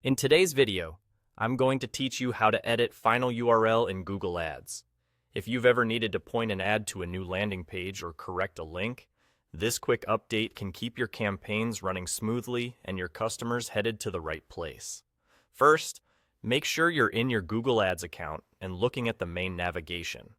In today's video, I'm going to teach you how to edit final URL in Google Ads. If you've ever needed to point an ad to a new landing page or correct a link, this quick update can keep your campaigns running smoothly and your customers headed to the right place. First, make sure you're in your Google Ads account and looking at the main navigation.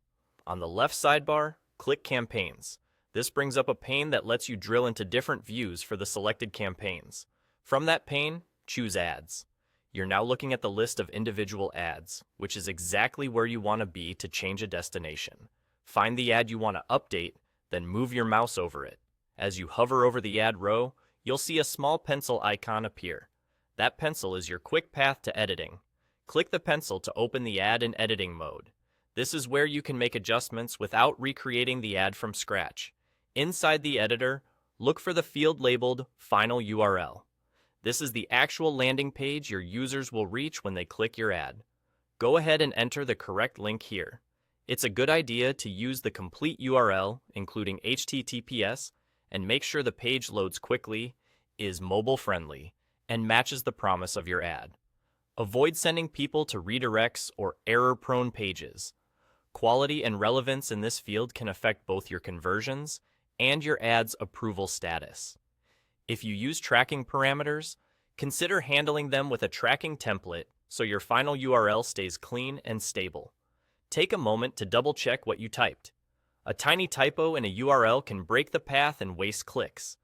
On the left sidebar, click Campaigns. This brings up a pane that lets you drill into different views for the selected campaigns. From that pane, choose Ads. You're now looking at the list of individual ads, which is exactly where you want to be to change a destination. Find the ad you want to update, then move your mouse over it. As you hover over the ad row, you'll see a small pencil icon appear. That pencil is your quick path to editing. Click the pencil to open the ad in editing mode. This is where you can make adjustments without recreating the ad from scratch. Inside the editor, look for the field labeled Final URL. This is the actual landing page your users will reach when they click your ad. Go ahead and enter the correct link here. It's a good idea to use the complete URL, including HTTPS, and make sure the page loads quickly, is mobile-friendly, and matches the promise of your ad. Avoid sending people to redirects or error-prone pages. Quality and relevance in this field can affect both your conversions and your ad's approval status. If you use tracking parameters, consider handling them with a tracking template so your final URL stays clean and stable. Take a moment to double-check what you typed. A tiny typo in a URL can break the path and waste clicks.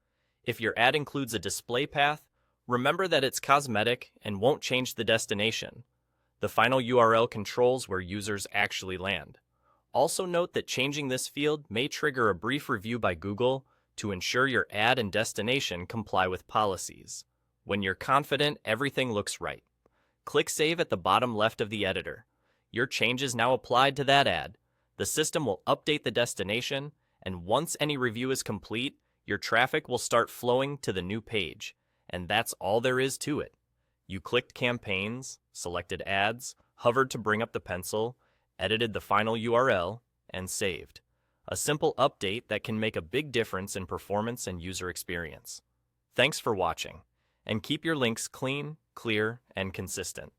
If your ad includes a display path, remember that it's cosmetic and won't change the destination. The final URL controls where users actually land. Also note that changing this field may trigger a brief review by Google to ensure your ad and destination comply with policies. When you're confident everything looks right, click Save at the bottom left of the editor. Your change is now applied to that ad. The system will update the destination, and once any review is complete, your traffic will start flowing to the new page. And that's all there is to it. You clicked Campaigns, selected Ads, hovered to bring up the pencil, edited the final URL, and saved. A simple update that can make a big difference in performance and user experience. Thanks for watching, and keep your links clean, clear, and consistent.